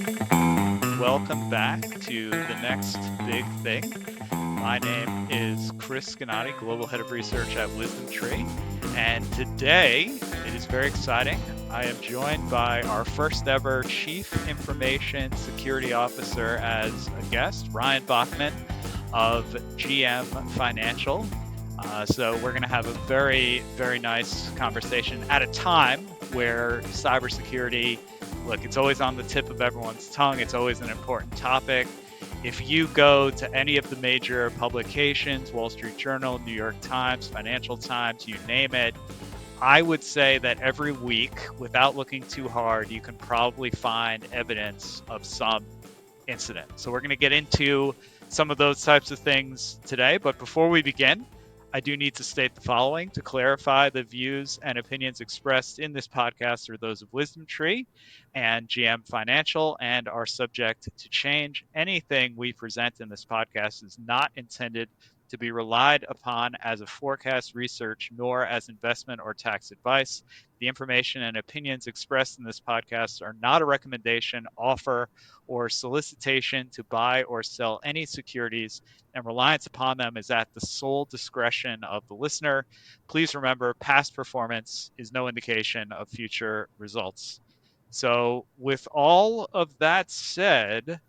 Welcome back to the next big thing. My name is Chris Gennady, Global Head of Research at Wisdom Tree. And today it is very exciting. I am joined by our first ever Chief Information Security Officer as a guest, Ryan Bachman of GM Financial. So we're going to have a very, very nice conversation at a time where cybersecurity, look, it's always on the tip of everyone's tongue. It's always an important topic. If you go to any of the major publications, Wall Street Journal, New York Times, Financial Times, you name it, I would say that every week, without looking too hard, you can probably find evidence of some incident. So we're going to get into some of those types of things today. But before we begin, I do need to state the following to clarify the views and opinions expressed in this podcast are those of Wisdom Tree and GM Financial and are subject to change. Anything we present in this podcast is not intended to be relied upon as a forecast, research, nor as investment or tax advice. The information and opinions expressed in this podcast are not a recommendation, offer, or solicitation to buy or sell any securities, and reliance upon them is at the sole discretion of the listener. Please remember, past performance is no indication of future results. So, with all of that said,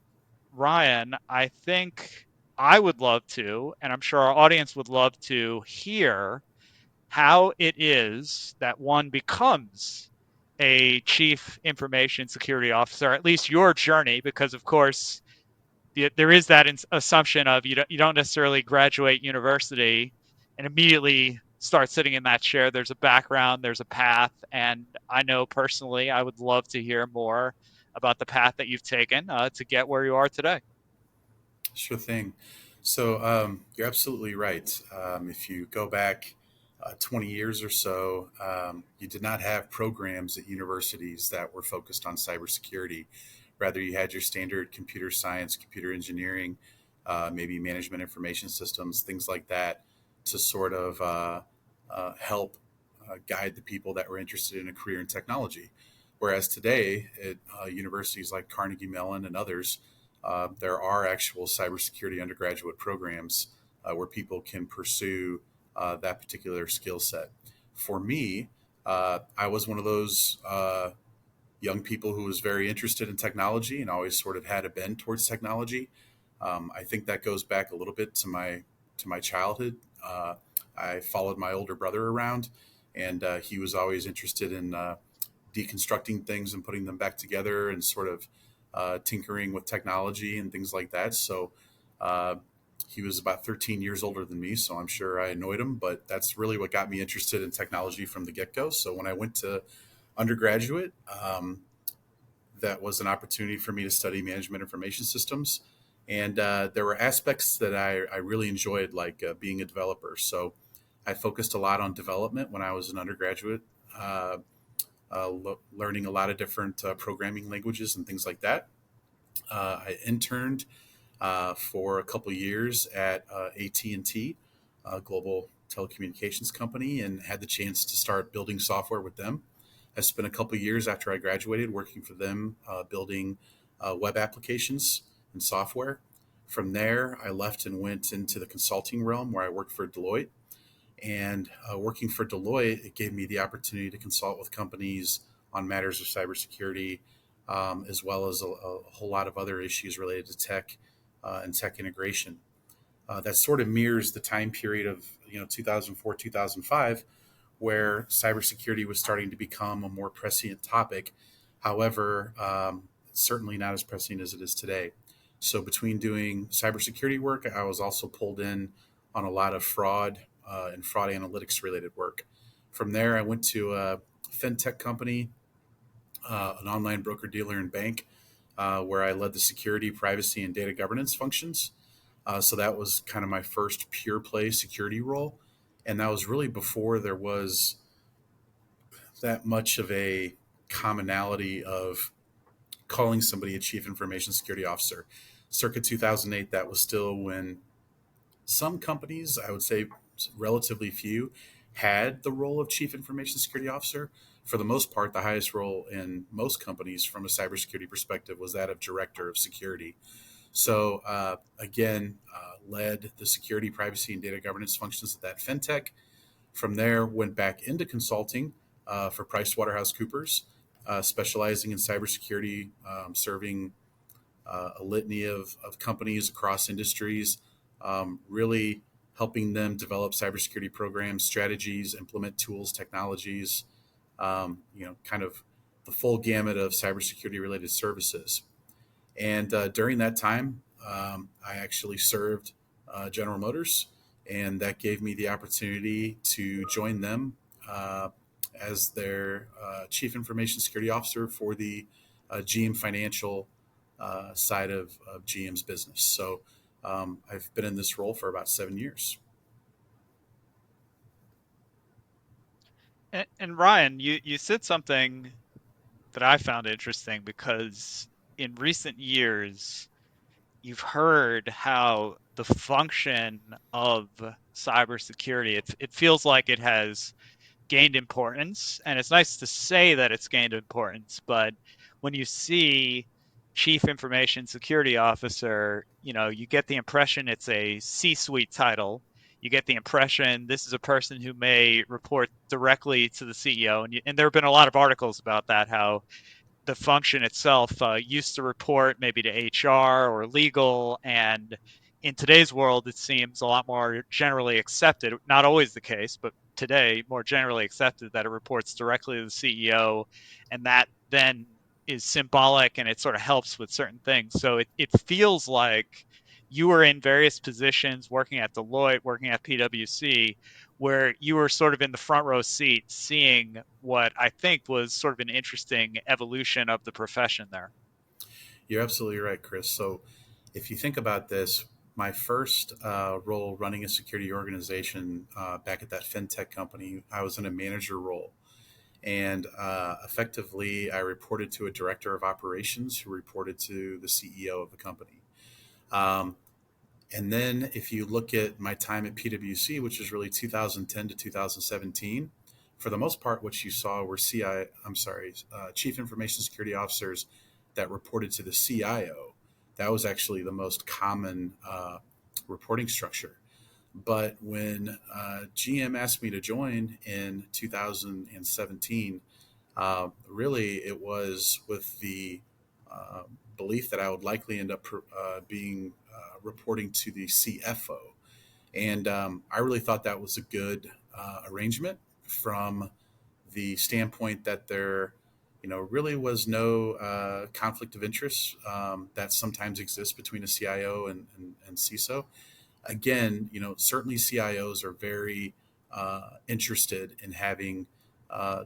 Ryan, I think I would love to, and I'm sure our audience would love to hear how it is that one becomes a chief information security officer, at least your journey, because of course there is that assumption of you don't necessarily graduate university and immediately start sitting in that chair. There's a background, there's a path, and I know personally I would love to hear more about the path that you've taken to get where you are today. Sure thing. So you're absolutely right. If you go back 20 years or so, you did not have programs at universities that were focused on cybersecurity. Rather, you had your standard computer science, computer engineering, maybe management information systems, things like that, to sort of help guide the people that were interested in a career in technology. Whereas today, at universities like Carnegie Mellon and others, there are actual cybersecurity undergraduate programs where people can pursue that particular skill set. For me, I was one of those young people who was very interested in technology and always sort of had a bend towards technology. I think that goes back a little bit to my childhood. I followed my older brother around, and he was always interested in deconstructing things and putting them back together and sort of tinkering with technology and things like that. So uh, he was about 13 years older than me, so I'm sure I annoyed him, but that's really what got me interested in technology from the get go. So when I went to undergraduate, that was an opportunity for me to study management information systems. And there were aspects that I really enjoyed, like being a developer. So I focused a lot on development when I was an undergraduate, learning a lot of different programming languages and things like that. I interned for a couple of years at AT&T, a global telecommunications company, and had the chance to start building software with them. I spent a couple of years after I graduated working for them, building web applications and software. From there, I left and went into the consulting realm where I worked for Deloitte. And working for Deloitte, it gave me the opportunity to consult with companies on matters of cybersecurity, as well as a whole lot of other issues related to tech and tech integration. That sort of mirrors the time period of 2004 2005, where cybersecurity was starting to become a more prescient topic. However, certainly not as prescient as it is today. So between doing cybersecurity work, I was also pulled in on a lot of fraud and fraud analytics related work. From there, I went to a fintech company, an online broker dealer and bank, where I led the security, privacy, and data governance functions. So that was kind of my first pure play security role. And that was really before there was that much of a commonality of calling somebody a chief information security officer. Circa 2008, that was still when some companies, I would say relatively few, had the role of chief information security officer. for the most part, the highest role in most companies from a cybersecurity perspective was that of director of security. So, again, led the security, privacy, and data governance functions of that fintech. From there, went back into consulting for PricewaterhouseCoopers, specializing in cybersecurity, serving a litany of companies across industries, really helping them develop cybersecurity programs, strategies, implement tools, technologies, kind of the full gamut of cybersecurity related services. And during that time, I actually served General Motors, and that gave me the opportunity to join them as their Chief Information Security Officer for the GM Financial side of GM's business. So I've been in this role for about 7 years. And Ryan, you said something that I found interesting because in recent years, you've heard how the function of cybersecurity, it feels like it has gained importance. And it's nice to say that it's gained importance, but when you see Chief Information Security Officer, you get the impression it's a C-suite title. You get the impression this is a person who may report directly to the CEO. And there have been a lot of articles about that, how the function itself used to report maybe to HR or legal. And in today's world, it seems a lot more generally accepted, not always the case, but today more generally accepted that it reports directly to the CEO. And that then is symbolic and it sort of helps with certain things. So it feels like you were in various positions working at Deloitte, working at PwC, where you were sort of in the front row seat seeing what I think was sort of an interesting evolution of the profession there. You're absolutely right, Chris. So if you think about this, my first role running a security organization back at that fintech company, I was in a manager role. And effectively, I reported to a director of operations who reported to the CEO of the company. Um, and then if you look at my time at PwC, which is really 2010 to 2017, for the most part, what you saw were Chief Information Security Officers that reported to the CIO. That was actually the most common reporting structure. But when GM asked me to join in 2017, really it was with the uh, belief that I would likely end up being reporting to the CFO. And I really thought that was a good arrangement from the standpoint that there, really was no conflict of interest that sometimes exists between a CIO and CISO. Again, certainly CIOs are very interested in having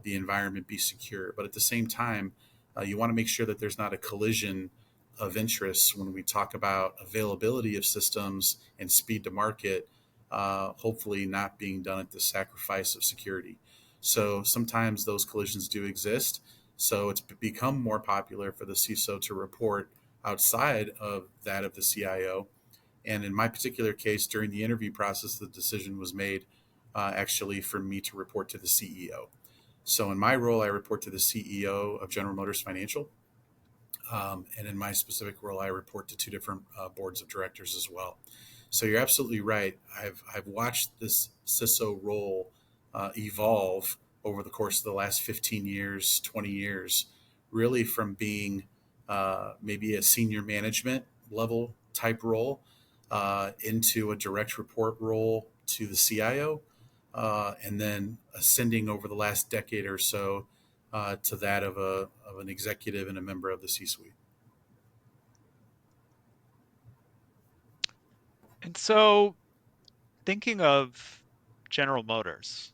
the environment be secure, but at the same time, you want to make sure that there's not a collision of interests when we talk about availability of systems and speed to market, hopefully not being done at the sacrifice of security. So sometimes those collisions do exist. So it's become more popular for the CISO to report outside of that of the CIO. And in my particular case, during the interview process, the decision was made actually for me to report to the CEO. So in my role, I report to the CEO of General Motors Financial. And in my specific role, I report to two different boards of directors as well. So you're absolutely right. I've watched this CISO role evolve over the course of the last 15 years, 20 years, really from being maybe a senior management level type role into a direct report role to the CIO, and then ascending over the last decade or so to that of an executive and a member of the C-suite. And so, thinking of General Motors,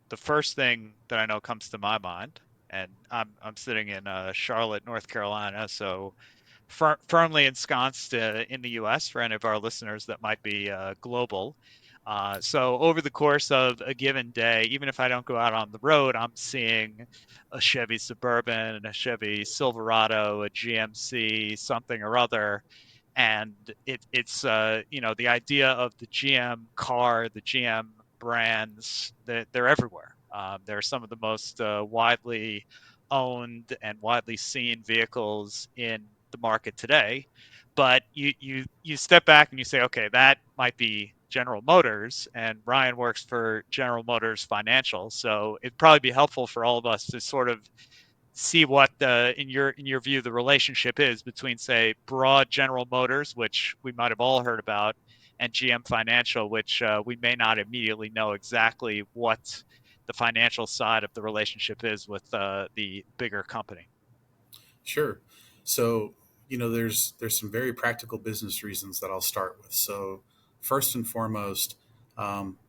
the first thing that I know comes to my mind, and I'm sitting in Charlotte, North Carolina, so firmly ensconced in the US for any of our listeners that might be global. So over the course of a given day, even if I don't go out on the road, I'm seeing a Chevy Suburban, a Chevy Silverado, a GMC, something or other. And it's the idea of the GM car, the GM brands, they're everywhere. They're some of the most widely owned and widely seen vehicles in the market today. But you step back and you say, okay, that might be General Motors, and Ryan works for General Motors Financial, so it'd probably be helpful for all of us to sort of see what the in your view the relationship is between, say, broad General Motors, which we might have all heard about, and GM Financial, which we may not immediately know exactly what the financial side of the relationship is with the bigger company. Sure. So, there's some very practical business reasons that I'll start with. So, first and foremost,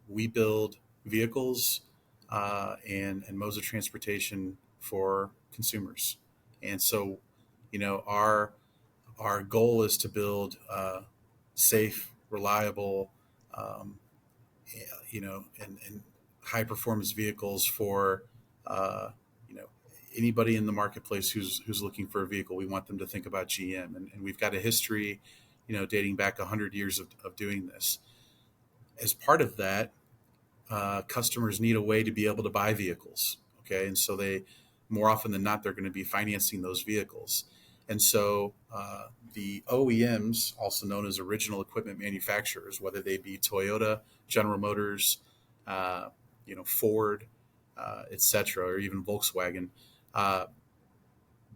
we build vehicles and modes of transportation for consumers, and so, our goal is to build safe, reliable, um, and high performance vehicles for uh, you know anybody in the marketplace who's looking for a vehicle. We want them to think about GM, and we've got a history, dating back 100 years of doing this. As part of that, customers need a way to be able to buy vehicles. Okay, and so they, more often than not, they're going to be financing those vehicles, and so the OEMs, also known as original equipment manufacturers, whether they be Toyota, General Motors, uh, Ford, etc., or even Volkswagen, uh,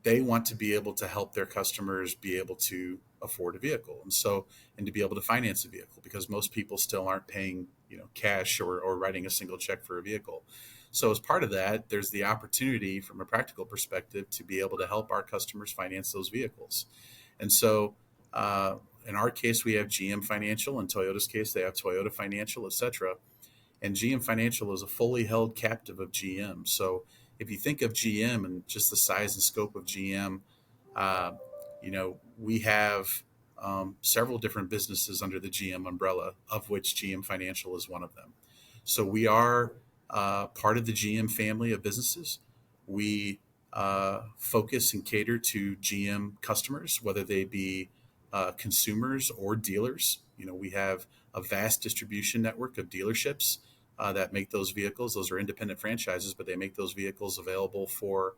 they want to be able to help their customers be able to afford a vehicle, and to be able to finance a vehicle, because most people still aren't paying cash, or writing a single check for a vehicle. So as part of that, there's the opportunity from a practical perspective to be able to help our customers finance those vehicles. And so in our case, we have GM Financial. In Toyota's case, they have Toyota Financial, etc. And GM Financial is a fully held captive of GM. So if you think of GM and just the size and scope of GM, uh, we have several different businesses under the GM umbrella, of which GM Financial is one of them. So we are part of the GM family of businesses. We focus and cater to GM customers, whether they be consumers or dealers. We have a vast distribution network of dealerships that make those vehicles. Those are independent franchises, but they make those vehicles available for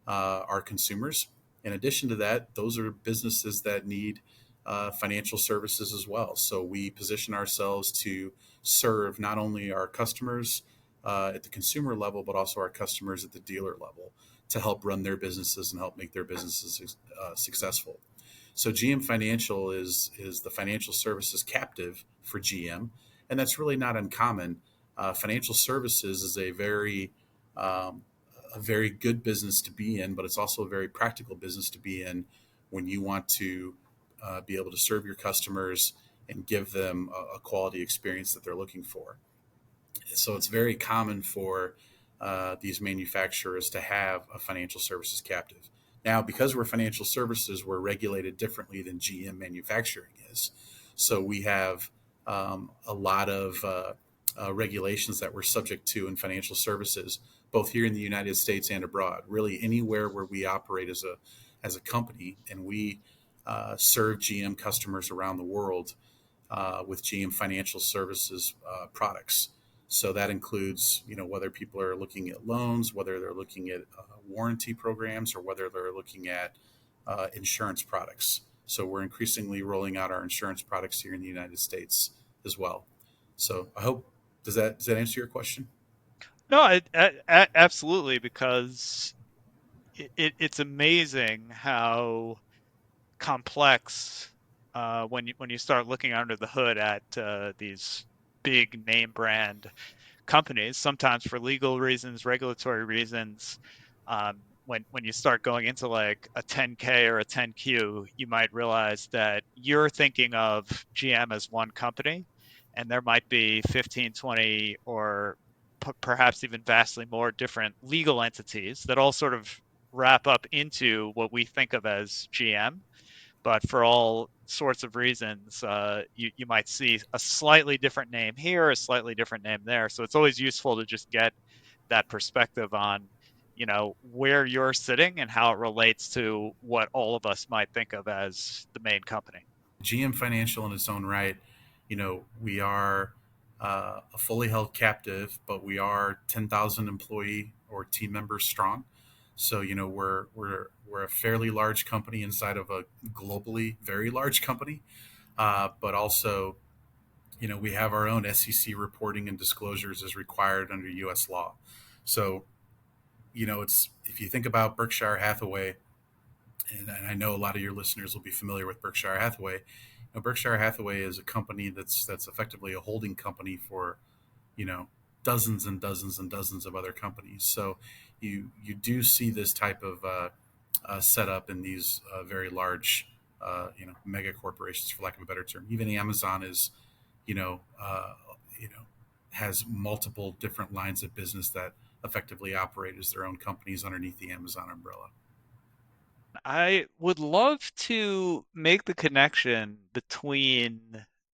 our consumers. In addition to that, those are businesses that need financial services as well. So we position ourselves to serve not only our customers at the consumer level, but also our customers at the dealer level, to help run their businesses and help make their businesses successful. So GM Financial is the financial services captive for GM, and that's really not uncommon. Financial services is um, a very good business to be in, but it's also a very practical business to be in when you want to be able to serve your customers and give them a quality experience that they're looking for. So it's very common for these manufacturers to have a financial services captive. Now, because we're financial services, we're regulated differently than GM manufacturing is. So we have a lot of regulations that we're subject to in financial services, both here in the United States and abroad. Really, anywhere where we operate as a company, and we serve GM customers around the world with GM Financial Services products. So that includes, whether people are looking at loans, whether they're looking at warranty programs, or whether they're looking at insurance products. So we're increasingly rolling out our insurance products here in the United States as well. So I hope, does that answer your question? No, absolutely, because it's amazing how complex, when you start looking under the hood at these big name brand companies, sometimes for legal reasons, regulatory reasons. When you start going into like a 10K or a 10Q, you might realize that you're thinking of GM as one company, and there might be 15, 20, or perhaps even vastly more different legal entities that all sort of wrap up into what we think of as GM. But for all sorts of reasons, you might see a slightly different name here, a slightly different name there. So it's always useful to just get that perspective on, where you're sitting and how it relates to what all of us might think of as the main company. GM Financial in its own right, we are a fully held captive, but we are 10,000 employee or team members strong. So we're a fairly large company inside of a globally very large company, but also we have our own SEC reporting and disclosures as required under U.S. law. So it's if you think about Berkshire Hathaway, and I know a lot of your listeners will be familiar with Berkshire Hathaway. Berkshire Hathaway is a company that's effectively a holding company for you know dozens and dozens and dozens of other companies. So you do see this type of setup in these very large mega corporations, for lack of a better term. Even Amazon is you know uh, you know has multiple different lines of business that effectively operate as their own companies underneath the Amazon umbrella. I would love to make the connection between,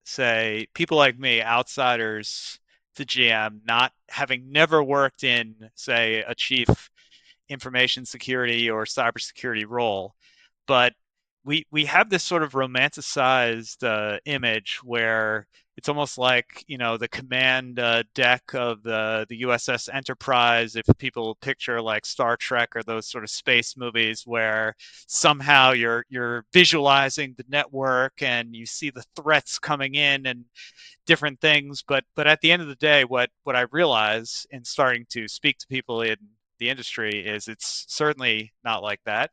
say, people like me, outsiders to GM, not having never worked in, say, a chief information security or cybersecurity role, but we have this sort of romanticized image where it's almost like the command deck of the USS Enterprise. If people picture like Star Trek or those sort of space movies, where somehow you're visualizing the network and you see the threats coming in and different things. But at the end of the day, what I realize in starting to speak to people in the industry is it's certainly not like that.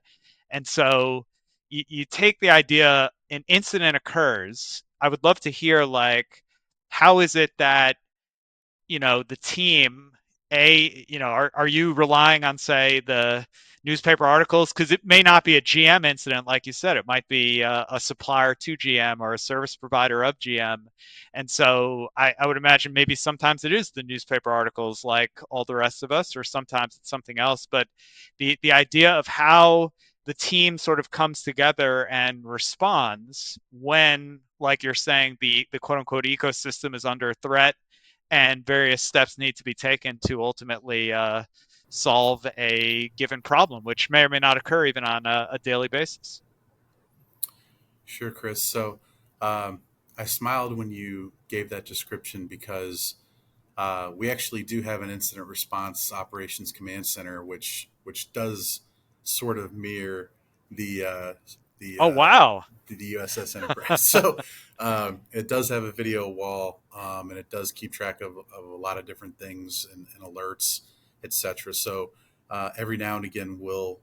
And so you take the idea an incident occurs. I would love to hear like how is it that the team, are you relying on, say, the newspaper articles? Because it may not be a GM incident, like you said. It might be a supplier to GM or a service provider of GM. And so I would imagine maybe sometimes it is the newspaper articles like all the rest of us, or sometimes it's something else. But the idea of how the team sort of comes together and responds when, like you're saying, the quote unquote ecosystem is under threat and various steps need to be taken to ultimately solve a given problem, which may or may not occur even on a daily basis. Sure, Chris. So I smiled when you gave that description because we actually do have an incident response operations command center, which does sort of mirror the uh, the Oh, uh, wow. the USS Enterprise. So it does have a video wall, and it does keep track of a lot of different things and alerts, etc. So every now and again, we'll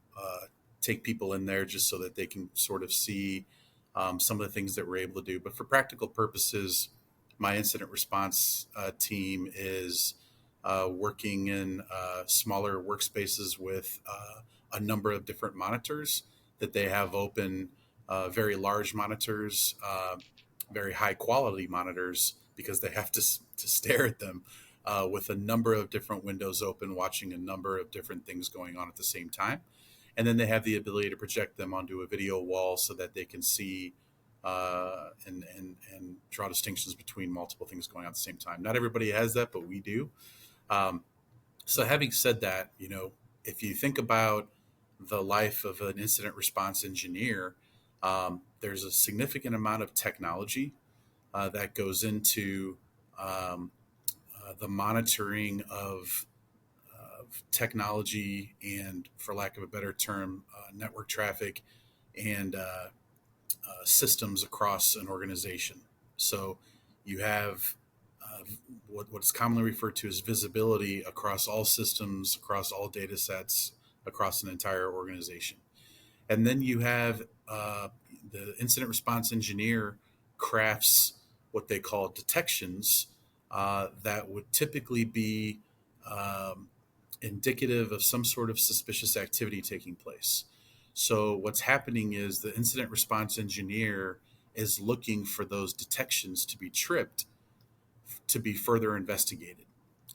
take people in there just so that they can sort of see some of the things that we're able to do. But for practical purposes, my incident response team is working in smaller workspaces with a number of different monitors that they have open, very large monitors, very high quality monitors because they have to stare at them with a number of different windows open, watching a number of different things going on at the same time. And then they have the ability to project them onto a video wall so that they can see and draw distinctions between multiple things going on at the same time. Not everybody has that, but we do. Um, so, having said that, if you think about the life of an incident response engineer, there's a significant amount of technology that goes into um, the monitoring of technology and, for lack of a better term, network traffic and systems across an organization. So you have what's commonly referred to as visibility across all systems, across all data sets, across an entire organization. And then you have the incident response engineer crafts what they call detections that would typically be um, indicative of some sort of suspicious activity taking place. So, what's happening is the incident response engineer is looking for those detections to be tripped to be further investigated.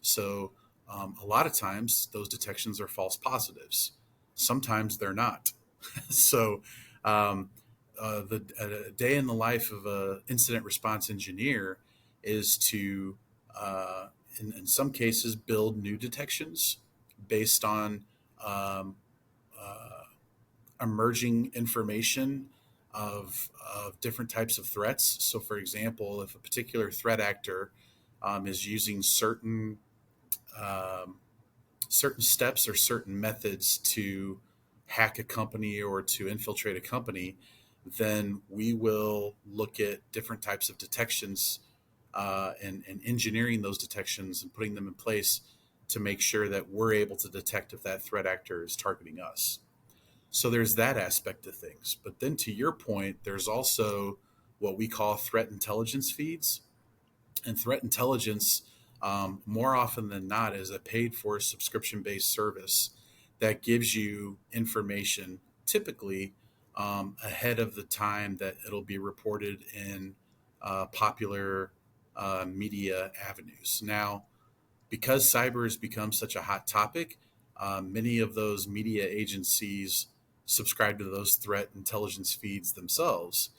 So, a lot of times those detections are false positives. Sometimes they're not. So, um, the a day in the life of an incident response engineer is to, in some cases, build new detections based on um, uh, emerging information of different types of threats. So, for example, if a particular threat actor is using um, certain steps or certain methods to hack a company or to infiltrate a company, then we will look at different types of detections and engineering those detections and putting them in place to make sure that we're able to detect if that threat actor is targeting us. So there's that aspect of things. But then to your point, there's also what we call threat intelligence feeds. And threat intelligence, more often than not, is a paid for subscription based service that gives you information typically ahead of the time that it'll be reported in popular media avenues. Now, because cyber has become such a hot topic, many of those media agencies subscribe to those threat intelligence feeds themselves,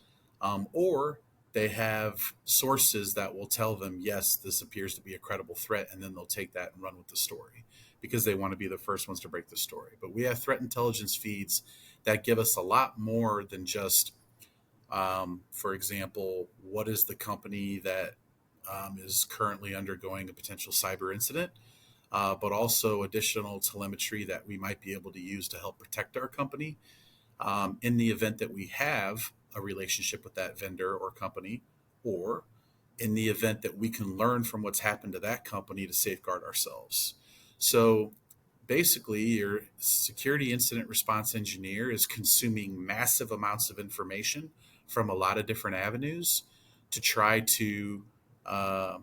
or they have sources that will tell them, yes, this appears to be a credible threat, and then they'll take that and run with the story because they want to be the first ones to break the story. But we have threat intelligence feeds that give us a lot more than just, for example, what is the company that is currently undergoing a potential cyber incident, but also additional telemetry that we might be able to use to help protect our company in the event that we have a relationship with that vendor or company, or in the event that we can learn from what's happened to that company to safeguard ourselves. So basically, your security incident response engineer is consuming massive amounts of information from a lot of different avenues to try to uh,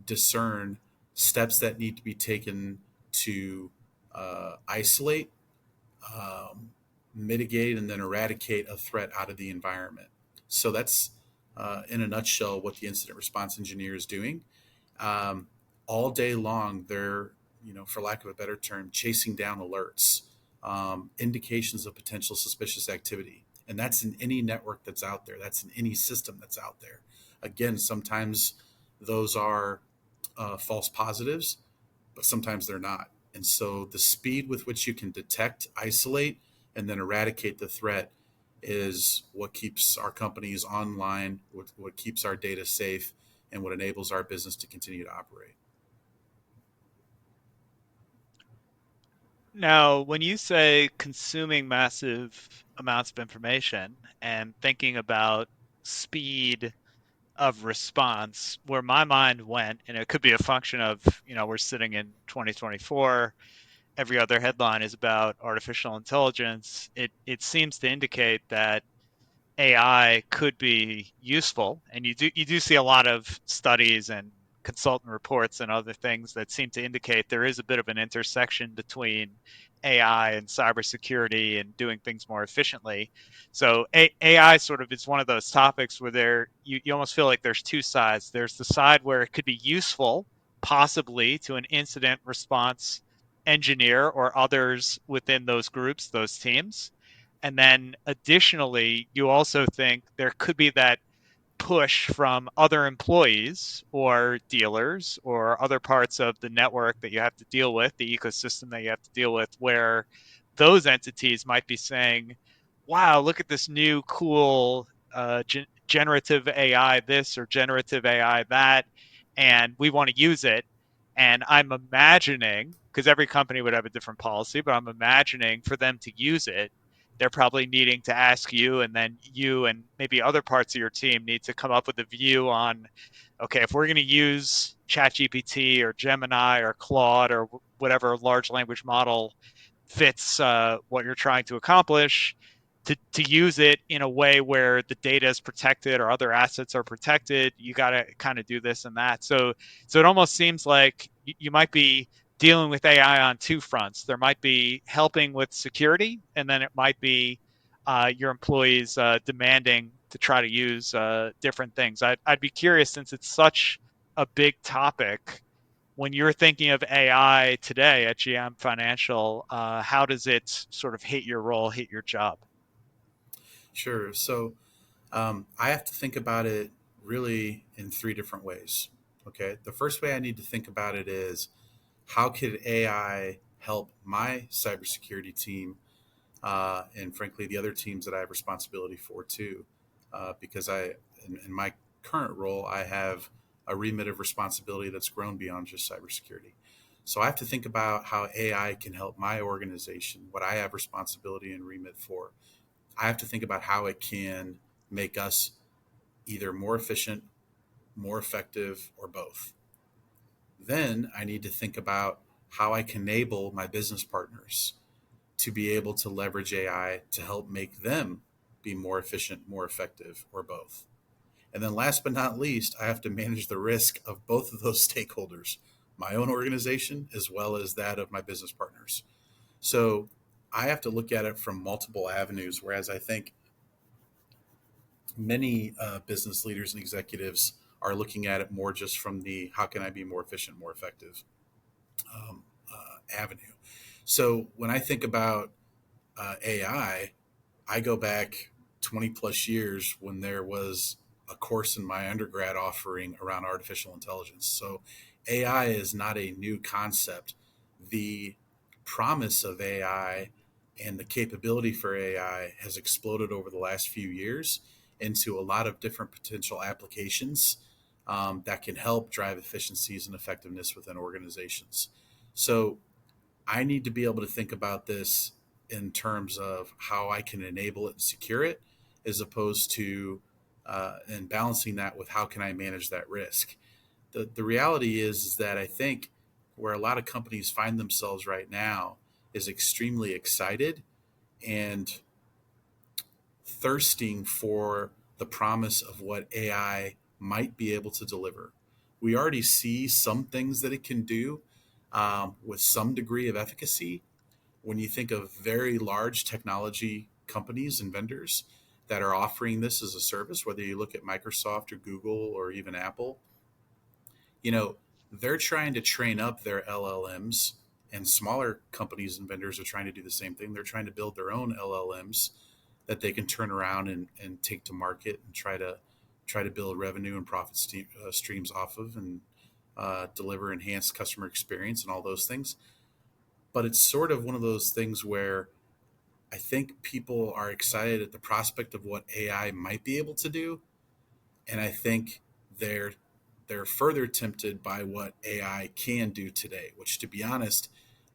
discern steps that need to be taken to isolate, um, mitigate, and then eradicate a threat out of the environment. So that's, in a nutshell, what the incident response engineer is doing. Um, all day long, they're, for lack of a better term, chasing down alerts, indications of potential suspicious activity. And that's in any network that's out there. That's in any system that's out there. Again, sometimes those are false positives, but sometimes they're not. And so the speed with which you can detect, isolate, and then eradicate the threat is what keeps our companies online, what keeps our data safe, and what enables our business to continue to operate. Now, when you say consuming massive amounts of information and thinking about speed of response, where my mind went, and it could be a function of, we're sitting in 2024, every other headline is about artificial intelligence. It seems to indicate that AI could be useful, and you do see a lot of studies and consultant reports and other things that seem to indicate there is a bit of an intersection between AI and cybersecurity and doing things more efficiently. So AI sort of is one of those topics where you almost feel like there's two sides. There's the side where it could be useful, possibly to an incident response engineer or others within those groups, those teams. And then additionally, you also think there could be that push from other employees or dealers or other parts of the network that you have to deal with, the ecosystem that you have to deal with, where those entities might be saying, wow, look at this new cool generative AI this or generative AI that, and we want to use it. And I'm imagining, because every company would have a different policy, but I'm imagining for them to use it, they're probably needing to ask you, and then you and maybe other parts of your team need to come up with a view on, okay, if we're going to use ChatGPT or Gemini or Claude or whatever large language model fits what you're trying to accomplish, to use it in a way where the data is protected or other assets are protected, you got to kind of do this and that. So it almost seems like you might be dealing with AI on two fronts. There might be helping with security, and then it might be your employees demanding to try to use different things. I'd be curious, since it's such a big topic, when you're thinking of AI today at GM Financial, how does it sort of hit your role, hit your job? Sure. So I have to think about it really in three different ways. Okay. The first way I need to think about it is how could AI help my cybersecurity team, and frankly, the other teams that I have responsibility for too? Because in my current role, I have a remit of responsibility that's grown beyond just cybersecurity. So I have to think about how AI can help my organization, what I have responsibility and remit for. I have to think about how it can make us either more efficient, more effective, or both. Then I need to think about how I can enable my business partners to be able to leverage AI to help make them be more efficient, more effective, or both. And then last but not least, I have to manage the risk of both of those stakeholders, my own organization as well as that of my business partners. So I have to look at it from multiple avenues, whereas I think many business leaders and executives are looking at it more just from the how can I be more efficient, more effective avenue. So when I think about I go back 20 plus years when there was a course in my undergrad offering around artificial intelligence. So AI is not a new concept. The promise of AI and the capability for AI has exploded over the last few years into a lot of different potential applications that can help drive efficiencies and effectiveness within organizations. So I need to be able to think about this in terms of how I can enable it and secure it, as opposed to and balancing that with how can I manage that risk. The reality is that I think where a lot of companies find themselves right now is extremely excited and thirsting for the promise of what AI might be able to deliver. We already see some things that it can do with some degree of efficacy. When you think of very large technology companies and vendors that are offering this as a service, whether you look at Microsoft or Google or even Apple, you know, they're trying to train up their LLMs, and smaller companies and vendors are trying to do the same thing. They're trying to build their own LLMs that they can turn around and take to market and try to build revenue and streams off of and deliver enhanced customer experience and all those things. But it's sort of one of those things where I think people are excited at the prospect of what AI might be able to do, and I think they're they're further tempted by what AI can do today, which, to be honest,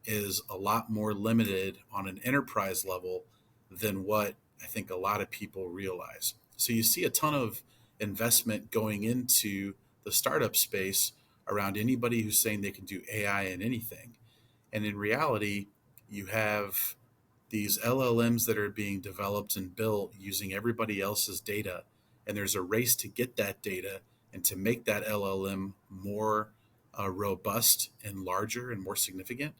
is a lot more limited on an enterprise level than what I think a lot of people realize. So you see a ton of investment going into the startup space around anybody who's saying they can do AI in anything. And in reality, you have these LLMs that are being developed and built using everybody else's data. And there's a race to get that data and to make that LLM more robust and larger and more significant.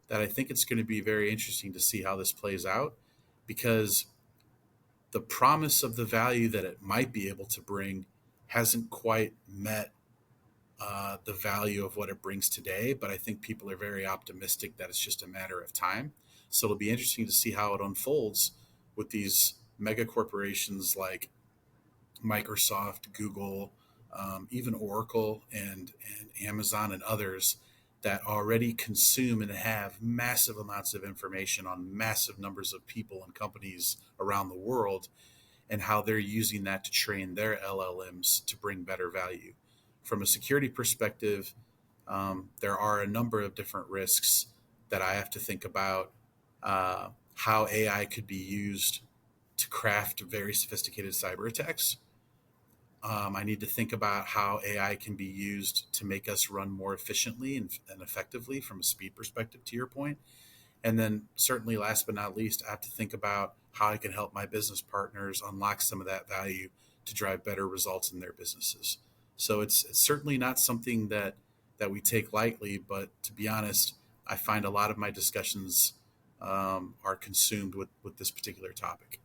That I think it's going to be very interesting to see how this plays out, because the promise of the value that it might be able to bring hasn't quite met the value of what it brings today. But I think people are very optimistic that it's just a matter of time. So it'll be interesting to see how it unfolds with these mega corporations like Microsoft, Google, even Oracle, and Amazon and others that already consume and have massive amounts of information on massive numbers of people and companies around the world, and how they're using that to train their LLMs to bring better value. From a security perspective, there are a number of different risks that I have to think about how AI could be used to craft very sophisticated cyber attacks. I need to think about how AI can be used to make us run more efficiently and effectively from a speed perspective, to your point. And then, certainly, last but not least, I have to think about how I can help my business partners unlock some of that value to drive better results in their businesses. So it's certainly not something that we take lightly. But to be honest, I find a lot of my discussions are consumed with this particular topic.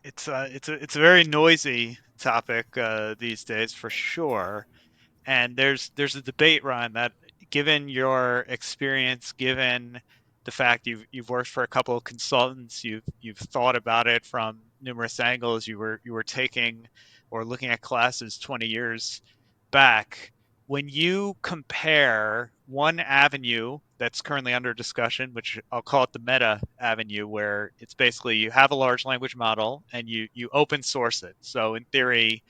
It's a very noisy topic these days for sure. And there's a debate, Ron, that given your experience, given the fact you've worked for a couple of consultants, you've thought about it from numerous angles. You were taking or looking at classes 20 years back. when you compare one avenue that's currently under discussion, which I'll call it the meta avenue, where it's basically you have a large language model and you open source it. So in theory,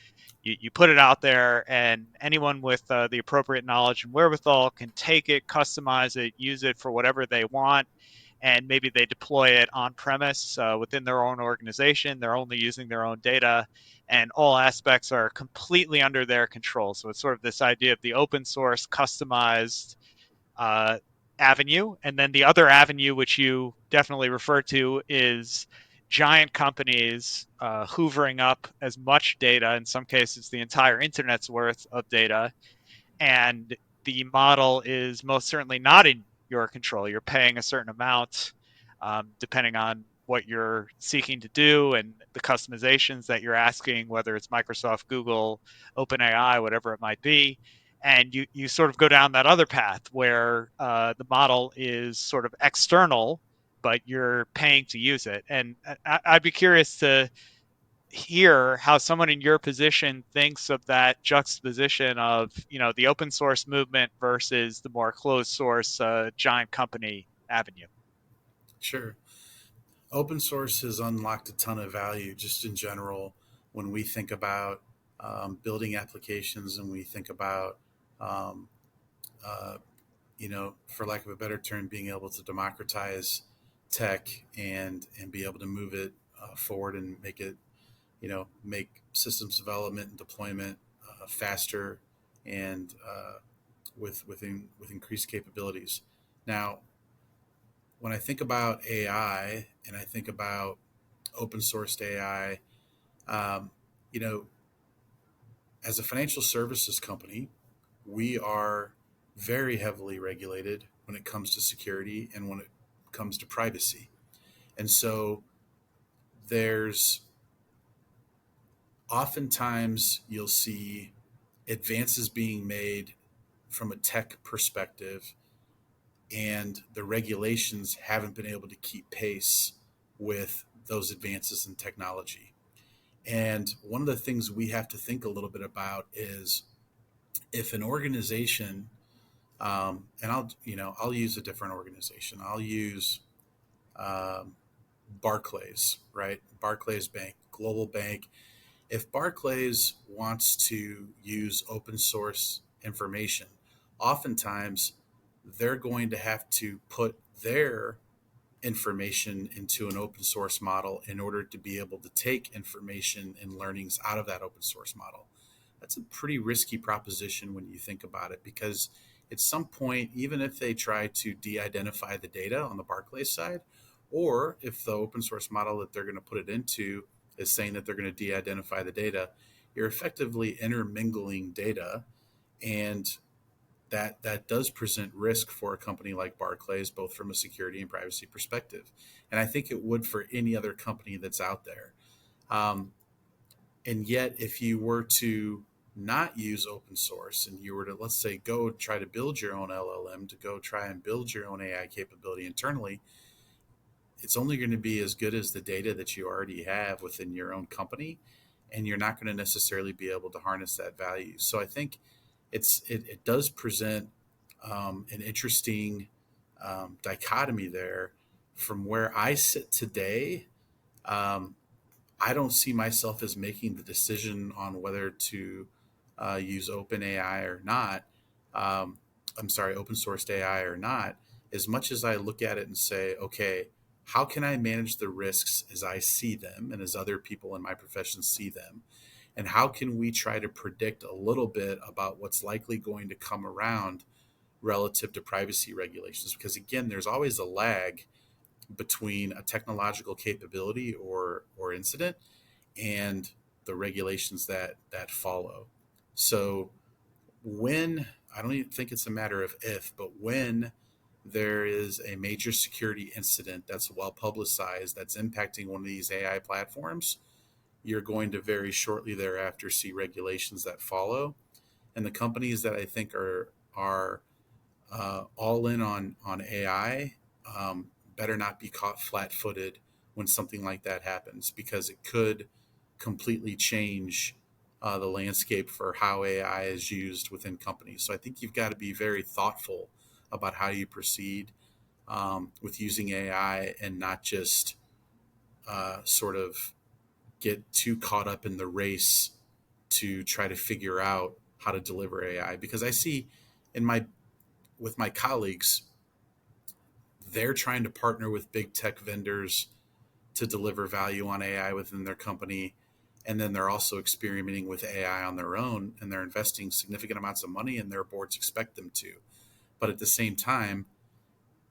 you put it out there, and anyone with the appropriate knowledge and wherewithal can take it, customize it, use it for whatever they want, and maybe they deploy it on premise within their own organization. They're only using their own data, and all aspects are completely under their control. So it's sort of this idea of the open source customized uh, avenue. And then the other avenue, which you definitely refer to, is giant companies hoovering up as much data, in some cases, the entire internet's worth of data, and the model is most certainly not in your control. You're paying a certain amount depending on what you're seeking to do and the customizations that you're asking, whether it's Microsoft, Google, OpenAI, whatever it might be. And you sort of go down that other path where the model is sort of external, but you're paying to use it. And I'd be curious to hear how someone in your position thinks of that juxtaposition of the open source movement versus the more closed source giant company avenue. Sure. Open source has unlocked a ton of value just in general when we think about building applications and we think about, um, uh, for lack of a better term, being able to democratize tech and be able to move it forward and make it, make systems development and deployment faster and with increased capabilities. Now, when I think about AI and I think about open sourced AI, um, you know, as a financial services company, we are very heavily regulated when it comes to security and when it comes to privacy. And so there's oftentimes you'll see advances being made from a tech perspective, and the regulations haven't been able to keep pace with those advances in technology. And one of the things we have to think a little bit about is if an organization, and I'll use a different organization. I'll use um, Barclays, right? Barclays Bank, global bank. If Barclays wants to use open source information, oftentimes they're going to have to put their information into an open source model in order to be able to take information and learnings out of that open source model. That's a pretty risky proposition when you think about it, because at some point, even if they try to de-identify the data on the Barclays side, or if the open source model that they're going to put it into is saying that they're going to de-identify the data, you're effectively intermingling data, and that does present risk for a company like Barclays, both from a security and privacy perspective. And I think it would for any other company that's out there. Um, and yet, if you were to not use open source and you were to, let's say, go try to build your own LLM, to go try and build your own AI capability internally, it's only going to be as good as the data that you already have within your own company, and you're not going to necessarily be able to harness that value. So I think it does present an interesting dichotomy there. From where I sit today, um, I don't see myself as making the decision on whether to use open AI or not. I'm sorry, open sourced AI or not, as much as I look at it and say, okay, how can I manage the risks as I see them and as other people in my profession see them? And how can we try to predict a little bit about what's likely going to come around relative to privacy regulations? Because again, there's always a lag between a technological capability or incident and the regulations that follow. So when, I don't even think it's a matter of if, but when there is a major security incident that's well publicized that's impacting one of these AI platforms, you're going to very shortly thereafter see regulations that follow. And the companies that I think are all in on AI better not be caught flat-footed when something like that happens, because it could completely change the landscape for how AI is used within companies. So I think you've got to be very thoughtful about how you proceed with using AI and not just sort of get too caught up in the race to try to figure out how to deliver AI. Because I see in my with my colleagues, they're trying to partner with big tech vendors to deliver value on AI within their company. And then they're also experimenting with AI on their own, and they're investing significant amounts of money, and their boards expect them to. But at the same time,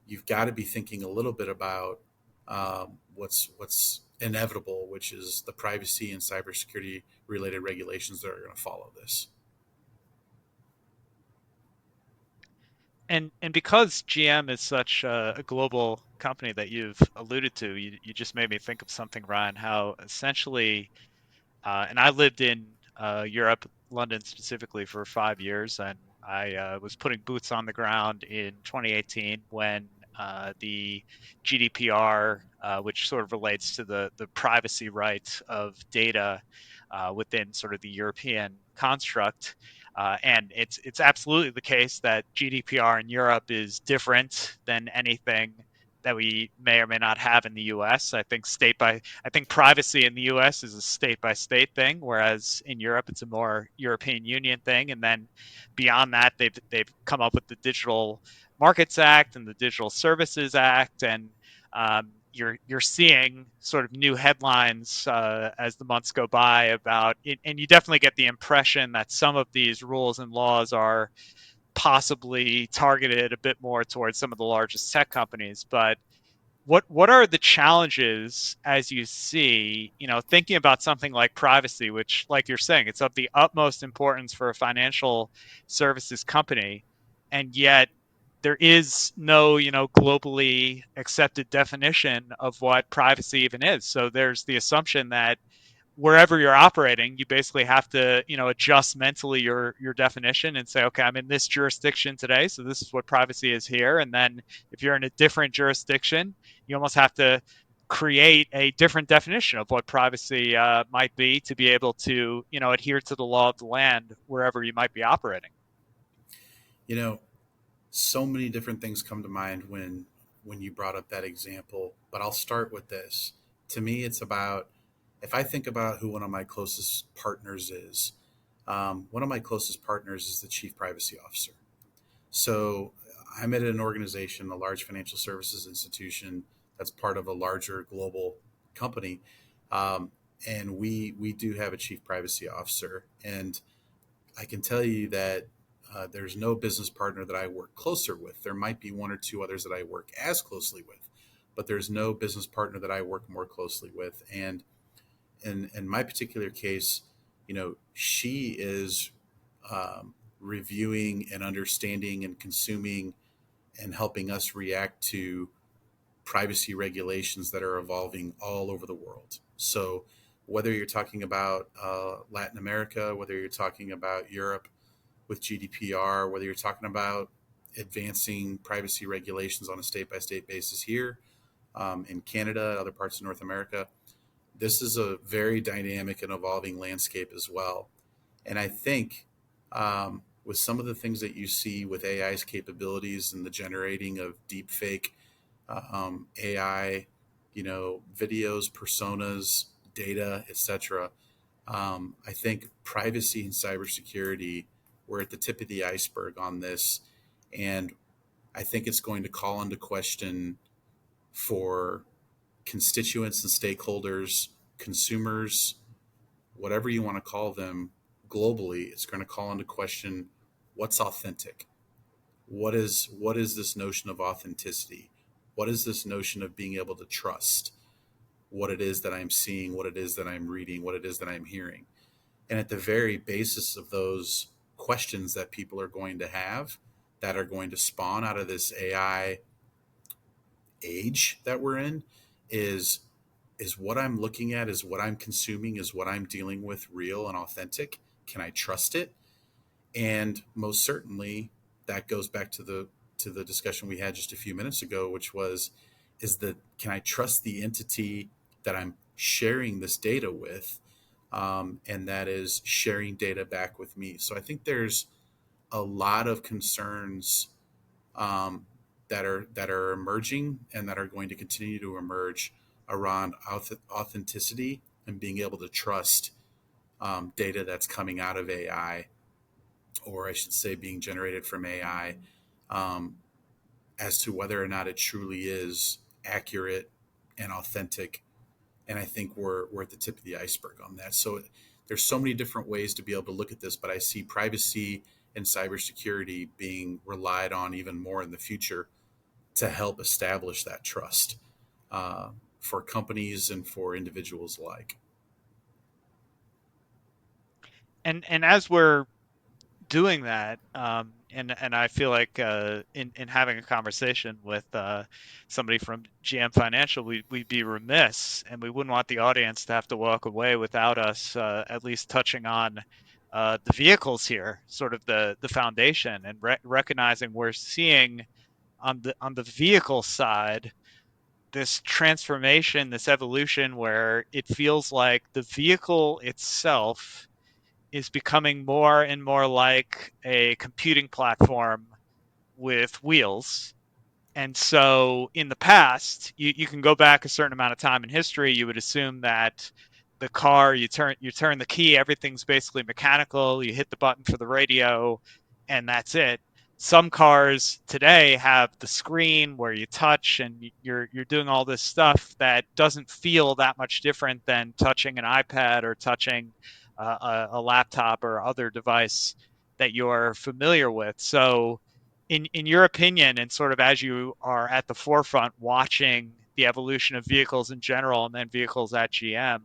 you've got to be thinking a little bit about what's inevitable, which is the privacy and cybersecurity related regulations that are going to follow this. And because GM is such a global company that you've alluded to, you just made me think of something, Ryan, how essentially and I lived in Europe, London specifically, for 5 years, and I was putting boots on the ground in 2018 when the GDPR, which sort of relates to the privacy rights of data within sort of the European construct. And it's absolutely the case that GDPR in Europe is different than anything that we may or may not have in the US. I think privacy in the US is a state by state thing, whereas in Europe it's a more European Union thing. And then beyond that, they've come up with the Digital Markets Act and the Digital Services Act, and you're seeing sort of new headlines as the months go by about it, and you definitely get the impression that some of these rules and laws are possibly targeted a bit more towards some of the largest tech companies. But what are the challenges as you see, thinking about something like privacy, which, like you're saying, it's of the utmost importance for a financial services company, and yet there is no, globally accepted definition of what privacy even is. So there's the assumption that wherever you're operating, you basically have to, adjust mentally your definition and say, okay, I'm in this jurisdiction today, so this is what privacy is here. And then if you're in a different jurisdiction, you almost have to create a different definition of what privacy might be able to, adhere to the law of the land wherever you might be operating. You know, so many different things come to mind when you brought up that example, but I'll start with this. To me, it's about if I think about who one of my closest partners is. One of my closest partners is the chief privacy officer. So I'm at an organization, a large financial services institution that's part of a larger global company, and we do have a chief privacy officer. And I can tell you that there's no business partner that I work closer with. There might be one or two others that I work as closely with, but there's no business partner that I work more closely with. And in my particular case, she is reviewing and understanding and consuming and helping us react to privacy regulations that are evolving all over the world. So, whether you're talking about Latin America, whether you're talking about Europe with GDPR, whether you're talking about advancing privacy regulations on a state by state basis here in Canada, other parts of North America, this is a very dynamic and evolving landscape as well. And I think with some of the things that you see with AI's capabilities and the generating of deep fake AI, videos, personas, data, etc. I think privacy and cybersecurity, we're at the tip of the iceberg on this, and I think it's going to call into question for constituents and stakeholders, consumers, whatever you want to call them, globally. It's going to call into question what's authentic. What is this notion of authenticity? What is this notion of being able to trust what it is that I'm seeing, what it is that I'm reading, what it is that I'm hearing? And at the very basis of those questions that people are going to have, that are going to spawn out of this AI age that we're in, is is what I'm looking at, is what I'm consuming, is what I'm dealing with real and authentic? Can I trust it? And most certainly, that goes back to the discussion we had just a few minutes ago, which was, is that can I trust the entity that I'm sharing this data with? and that is sharing data back with me. So I think there's a lot of concerns that are emerging and that are going to continue to emerge around authenticity and being able to trust data that's coming out of AI, or I should say, being generated from AI, um, as to whether or not it truly is accurate and authentic. And I think we're at the tip of the iceberg on that. So there's so many different ways to be able to look at this, but I see privacy and cybersecurity being relied on even more in the future to help establish that trust uh, for companies and for individuals alike. And as we're doing that, and I feel like in having a conversation with somebody from GM Financial, we'd be remiss, and we wouldn't want the audience to have to walk away without us at least touching on the vehicles here, sort of the foundation, and recognizing we're seeing on the vehicle side this transformation, this evolution where it feels like the vehicle itself is becoming more and more like a computing platform with wheels. And so in the past, you can go back a certain amount of time in history, you would assume that the car, you turn the key, everything's basically mechanical, you hit the button for the radio, and that's it. Some cars today have the screen where you touch and you're doing all this stuff that doesn't feel that much different than touching an iPad or touching a laptop or other device that you're familiar with. So in your opinion, and sort of as you are at the forefront watching the evolution of vehicles in general and then vehicles at GM,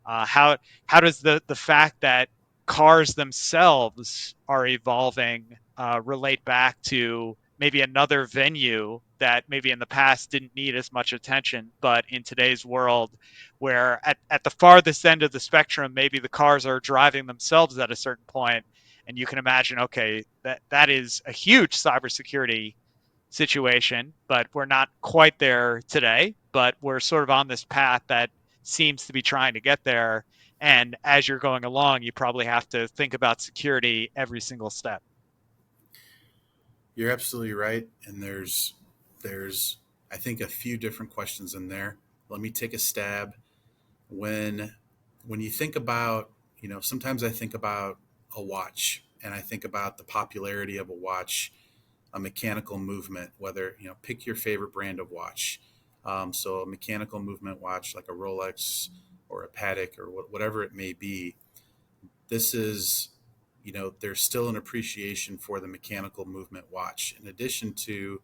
how does the fact that cars themselves are evolving relate back to maybe another venue that maybe in the past didn't need as much attention, but in today's world, where at the farthest end of the spectrum, maybe the cars are driving themselves at a certain point, and you can imagine, okay, that is a huge cybersecurity situation, but we're not quite there today. But we're sort of on this path that seems to be trying to get there. And as you're going along, you probably have to think about security every single step. You're absolutely right, and there's I think a few different questions in there. Let me take a stab. When when you think about, sometimes I think about a watch, and I think about the popularity of a watch, a mechanical movement, whether, pick your favorite brand of watch. So a mechanical movement watch like a Rolex or a Patek or whatever it may be. This is, there's still an appreciation for the mechanical movement watch. In addition to,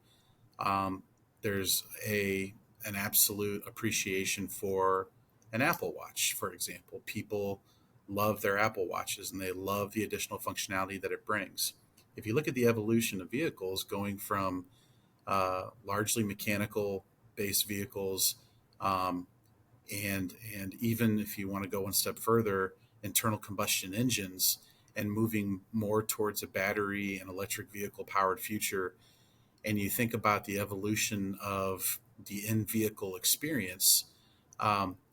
um, there's an absolute appreciation for an Apple Watch, for example. People love their Apple Watches and they love the additional functionality that it brings. If you look at the evolution of vehicles going from largely mechanical based vehicles, um, and even if you want to go one step further, internal combustion engines, and moving more towards a battery and electric vehicle powered future, and you think about the evolution of the in vehicle experience,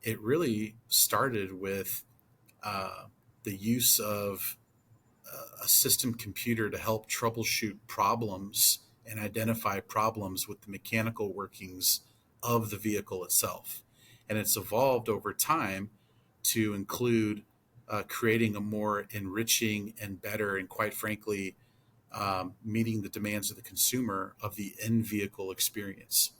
it really started with uh, the use of a system computer to help troubleshoot problems and identify problems with the mechanical workings of the vehicle itself. And it's evolved over time to include creating a more enriching and better, and quite frankly, meeting the demands of the consumer of the in vehicle experience.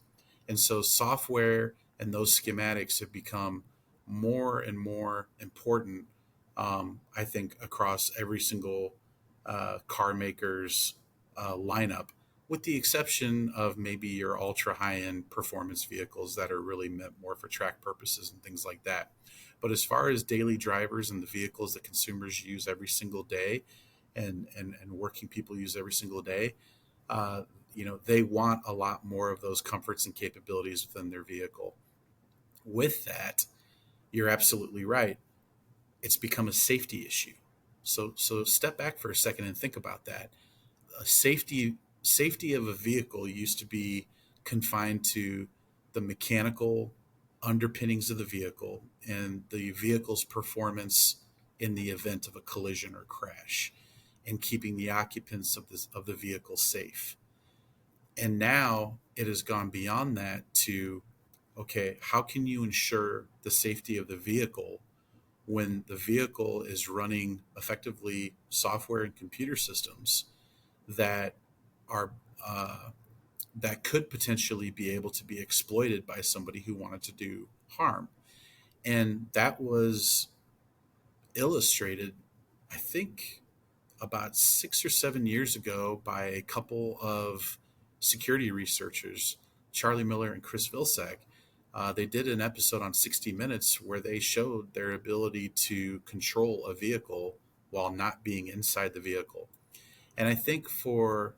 And so software and those schematics have become more and more important, I think, across every single car maker's lineup, with the exception of maybe your ultra high end performance vehicles that are really meant more for track purposes and things like that. But as far as daily drivers and the vehicles that consumers use every single day, and working people use every single day, uh, they want a lot more of those comforts and capabilities within their vehicle. With that, you're absolutely right. It's become a safety issue. So step back for a second and think about that. A safety of a vehicle used to be confined to the mechanical underpinnings of the vehicle and the vehicle's performance in the event of a collision or crash, and keeping the occupants of the vehicle safe. And now it has gone beyond that to, okay, how can you ensure the safety of the vehicle when the vehicle is running effectively software and computer systems that are that could potentially be able to be exploited by somebody who wanted to do harm. And that was illustrated, I think, about 6 or 7 years ago by a couple of security researchers, Charlie Miller and Chris Vilsack. They did an episode on 60 Minutes where they showed their ability to control a vehicle while not being inside the vehicle. And I think for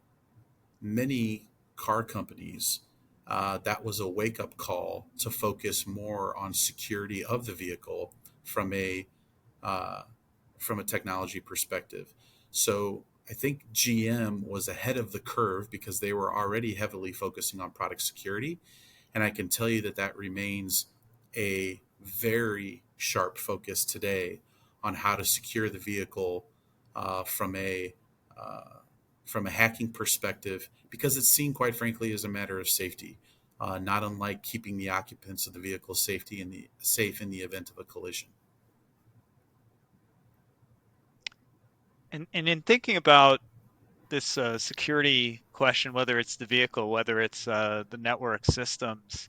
many car companies, that was a wake up call to focus more on security of the vehicle from a uh, from a technology perspective. So I think GM was ahead of the curve because they were already heavily focusing on product security, and I can tell you that that remains a very sharp focus today on how to secure the vehicle uh, from a uh, from a hacking perspective, because it's seen, quite frankly, as a matter of safety, not unlike keeping the occupants of the vehicle safety in the safe in the event of a collision. And in thinking about this security question, whether it's the vehicle, whether it's the network systems,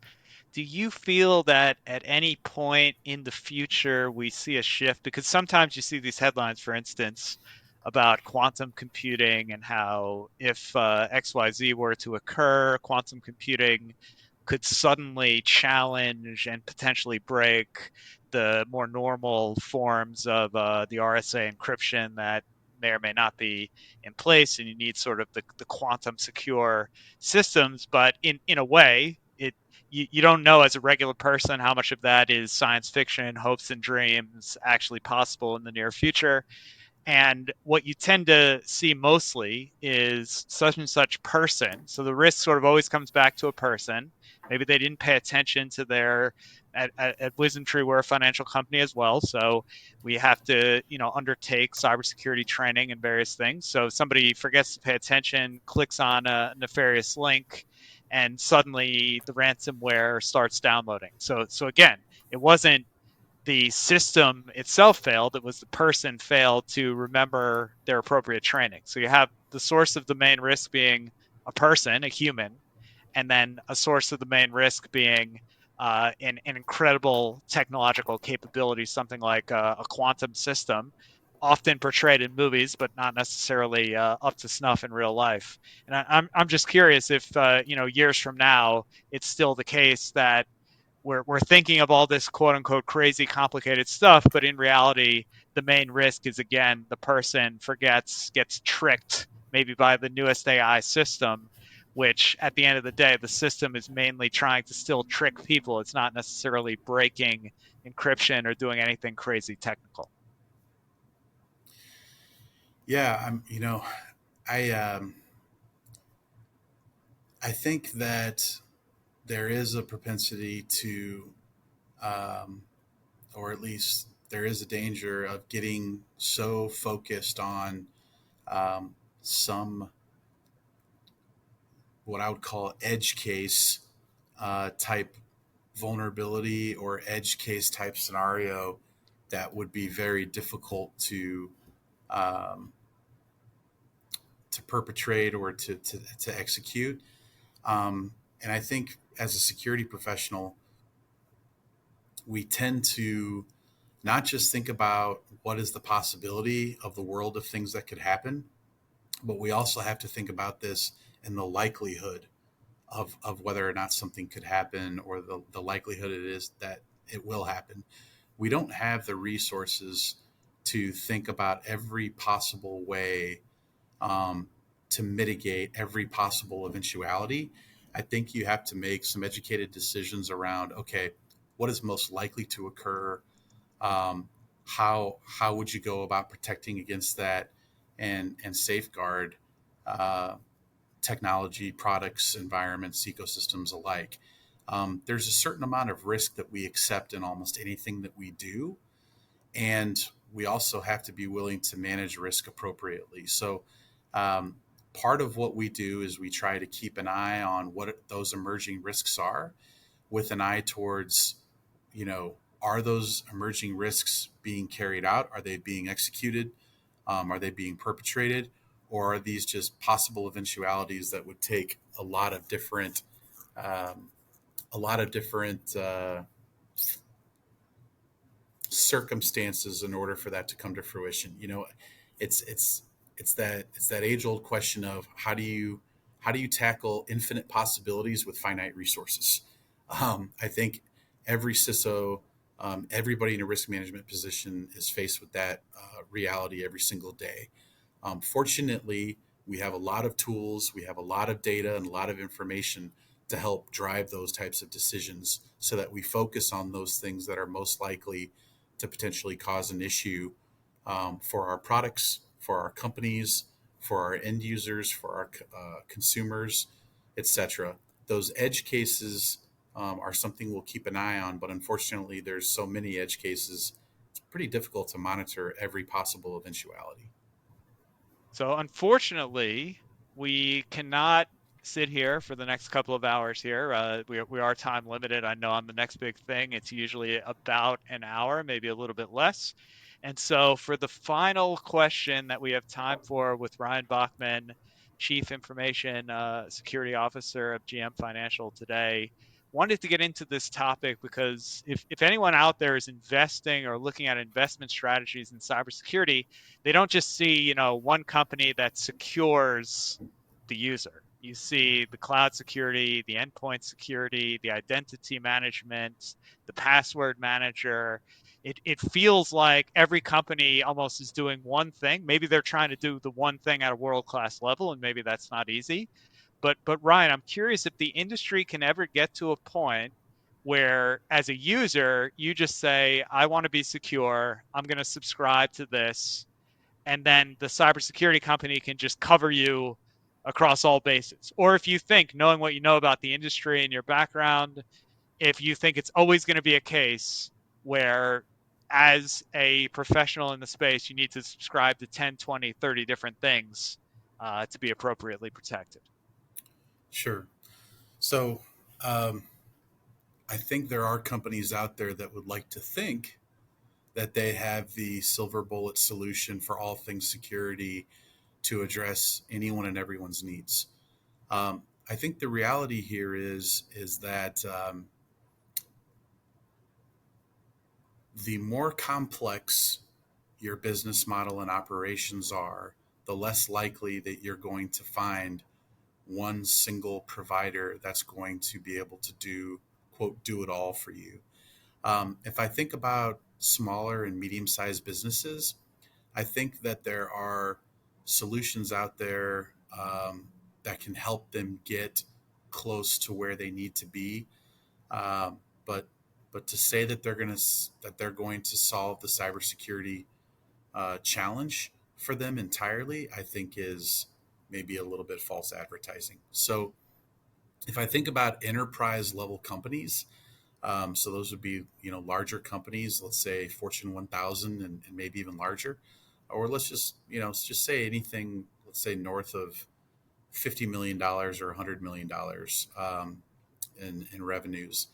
do you feel that at any point in the future we see a shift? Because sometimes you see these headlines, for instance, about quantum computing and how if XYZ were to occur, quantum computing could suddenly challenge and potentially break the more normal forms of the RSA encryption that may or may not be in place, and you need sort of the quantum secure systems. But in a way, you don't know as a regular person how much of that is science fiction, hopes and dreams actually possible in the near future. And what you tend to see mostly is such and such person. So the risk sort of always comes back to a person. Maybe they didn't pay attention to their at Wisdom Tree, we're a financial company as well, so we have to undertake cybersecurity training and various things. So somebody forgets to pay attention, clicks on a nefarious link, and suddenly the ransomware starts downloading. So again, it wasn't the system itself failed, it was the person failed to remember their appropriate training. So you have the source of the main risk being a person, a human, and then a source of the main risk being an incredible technological capability, something like a quantum system, often portrayed in movies, but not necessarily up to snuff in real life. And I'm just curious if years from now it's still the case that we're thinking of all this quote unquote crazy complicated stuff, but in reality, the main risk is again the person forgets, gets tricked maybe by the newest AI system, which at the end of the day, the system is mainly trying to still trick people. It's not necessarily breaking encryption or doing anything crazy technical. Yeah, I I think that there is a propensity to, um, or at least there is a danger of getting so focused on some what I would call edge case type vulnerability or edge case type scenario that would be very difficult um, to perpetrate or to execute. And I think as a security professional, we tend to not just think about what is the possibility of the world of things that could happen, but we also have to think about this in the likelihood of whether or not something could happen, or the likelihood it is that it will happen. We don't have the resources to think about every possible way, um, to mitigate every possible eventuality. I think you have to make some educated decisions around, okay, what is most likely to occur? How would you go about protecting against that and safeguard uh, technology, products, environments, ecosystems alike? There's a certain amount of risk that we accept in almost anything that we do, and we also have to be willing to manage risk appropriately. So, um, part of what we do is we try to keep an eye on what those emerging risks are, with an eye towards, are those emerging risks being carried out? Are they being executed? Are they being perpetrated? Or are these just possible eventualities that would take um, a lot of different circumstances in order for that to come to fruition? It's it's it's that age old question of how do you tackle infinite possibilities with finite resources? I think every CISO, everybody in a risk management position is faced with that reality every single day. Fortunately, we have a lot of tools, we have a lot of data and a lot of information to help drive those types of decisions so that we focus on those things that are most likely to potentially cause an issue, for our products, for our companies, for our end users, for our consumers, etc. Those edge cases are something we'll keep an eye on, but unfortunately, there's so many edge cases, it's pretty difficult to monitor every possible eventuality. So unfortunately, we cannot sit here for the next couple of hours here. We are time limited. I know on the next big thing, it's usually about an hour, maybe a little bit less. And so for the final question that we have time for with Ryan Bachman, Chief Information Security Officer of GM Financial today, wanted to get into this topic because if anyone out there is investing or looking at investment strategies in cybersecurity, they don't just see, one company that secures the user. You see the cloud security, the endpoint security, the identity management, the password manager. It feels like every company almost is doing one thing. Maybe they're trying to do the one thing at a world class level, and maybe that's not easy. But Ryan, I'm curious if the industry can ever get to a point where as a user, you just say, I want to be secure. I'm going to subscribe to this, and then the cybersecurity company can just cover you across all bases. Or if you think, knowing what you know about the industry and your background, if you think it's always going to be a case where as a professional in the space, you need to subscribe to 10, 20, 30 different things to be appropriately protected. Sure. So, um, I think there are companies out there that would like to think that they have the silver bullet solution for all things security to address anyone and everyone's needs. I think the reality here is that, the more complex your business model and operations are, the less likely that you're going to find one single provider that's going to be able to do, quote, do it all for you. If I think about smaller and medium sized businesses, I think that there are solutions out there, that can help them get close to where they need to be. Um, but but to say that they're going to solve the cybersecurity challenge for them entirely, I think is maybe a little bit false advertising. So if I think about enterprise level companies, so those would be, larger companies, let's say Fortune 1000, and maybe even larger, or let's just say anything, let's say north of $50 million or $100 million, in revenues.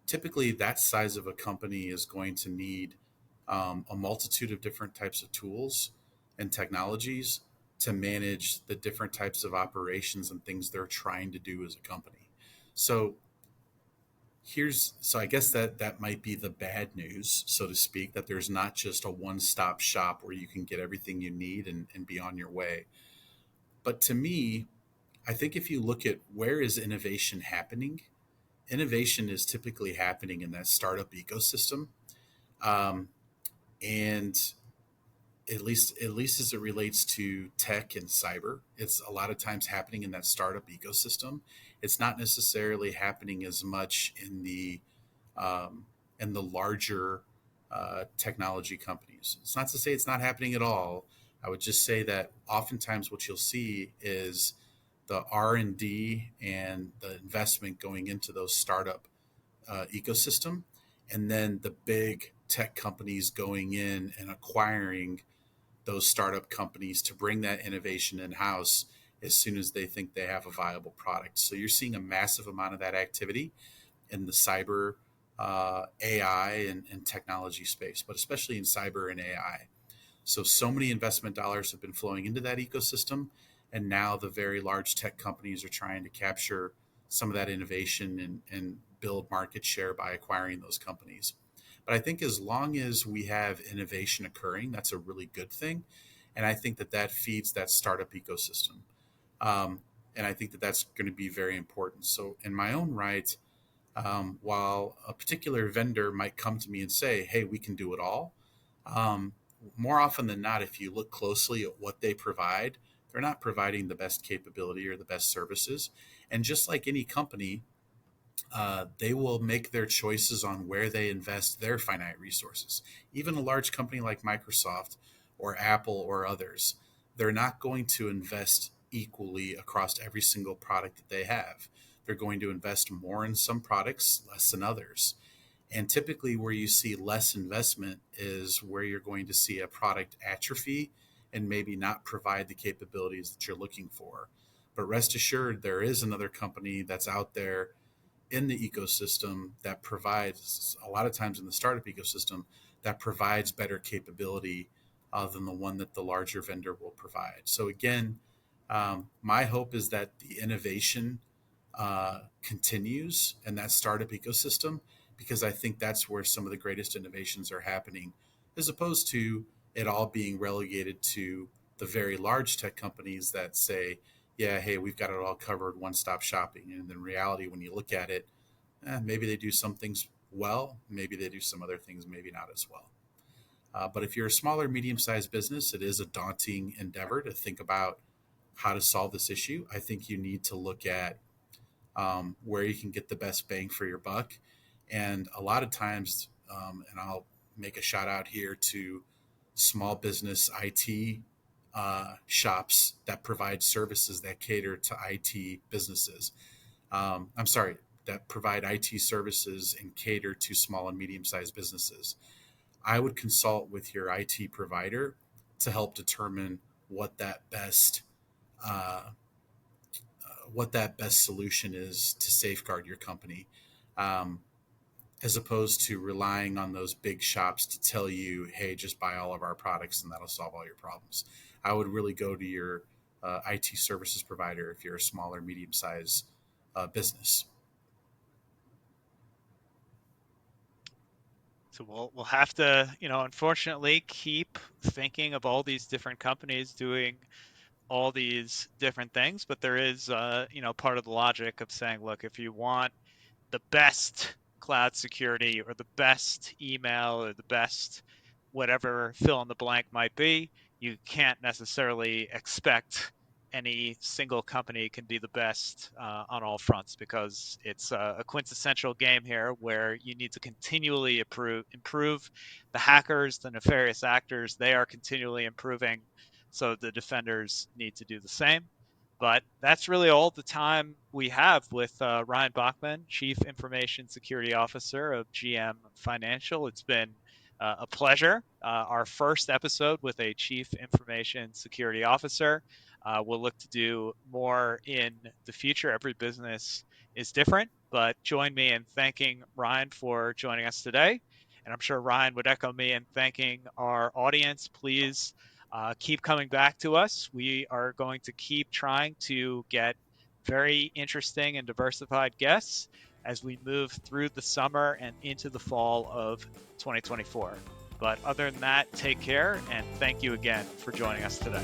Typically, that size of a company is going to need, a multitude of different types of tools and technologies to manage the different types of operations and things they're trying to do as a company. So so I guess that might be the bad news, so to speak, that there's not just a one-stop shop where you can get everything you need and be on your way. But to me, I think if you look at where is innovation happening, innovation is typically happening in that startup ecosystem. Um, and at least as it relates to tech and cyber, it's a lot of times happening in that startup ecosystem. It's not necessarily happening as much um, in the larger technology companies. It's not to say it's not happening at all. I would just say that oftentimes what you'll see is the R&D and the investment going into those startup ecosystem and then the big tech companies going in and acquiring those startup companies to bring that innovation in house as soon as they think they have a viable product. So you're seeing a massive amount of that activity in the cyber, AI, and technology space, but especially in cyber and AI. So many investment dollars have been flowing into that ecosystem, and now the very large tech companies are trying to capture some of that innovation and build market share by acquiring those companies. But I think as long as we have innovation occurring, that's a really good thing, and I think that that feeds that startup ecosystem. Um, and I think that that's going to be very important. So, in my own right, while a particular vendor might come to me and say, "Hey, we can do it all," um, more often than not, if you look closely at what they provide, they're not providing the best capability or the best services. And just like any company, they will make their choices on where they invest their finite resources. Even a large company like Microsoft or Apple or others, they're not going to invest equally across every single product that they have. They're going to invest more in some products, less in others. And typically, where you see less investment is where you're going to see a product atrophy and maybe not provide the capabilities that you're looking for. But rest assured, there is another company that's out there in the ecosystem that provides, a lot of times in the startup ecosystem, that provides better capability than the one that the larger vendor will provide. So, again, my hope is that the innovation continues in that startup ecosystem, because I think that's where some of the greatest innovations are happening, as opposed to it all being relegated to the very large tech companies that say, yeah, hey, we've got it all covered, one stop shopping. And in reality, when you look at it, maybe they do some things well, maybe they do some other things maybe not as well. But if you're a smaller, medium sized business, it is a daunting endeavor to think about how to solve this issue. I think you need to look at where you can get the best bang for your buck. And a lot of times, and I'll make a shout out here to small business IT shops that provide services that cater to IT businesses. I'm sorry, that provide IT services and cater to small and medium sized businesses. I would consult with your IT provider to help determine what that best uh, what that best solution is to safeguard your company, um, as opposed to relying on those big shops to tell you, hey, just buy all of our products and that'll solve all your problems. I would really go to your IT services provider if you're a smaller, medium sized business. So we'll have to, unfortunately, keep thinking of all these different companies doing all these different things, but there is, part of the logic of saying, look, if you want the best cloud security or the best email or the best whatever fill in the blank might be, you can't necessarily expect any single company can be the best on all fronts, because it's a quintessential game here where you need to continually improve. The hackers, the nefarious actors, they are continually improving, so the defenders need to do the same. But that's really all the time we have with Ryan Bachman, Chief Information Security Officer of GM Financial. It's been a pleasure. Our first episode with a Chief Information Security Officer. We'll look to do more in the future. Every business is different, but join me in thanking Ryan for joining us today. And I'm sure Ryan would echo me in thanking our audience. Please keep coming back to us. We are going to keep trying to get very interesting and diversified guests as we move through the summer and into the fall of 2024. But other than that, take care and thank you again for joining us today.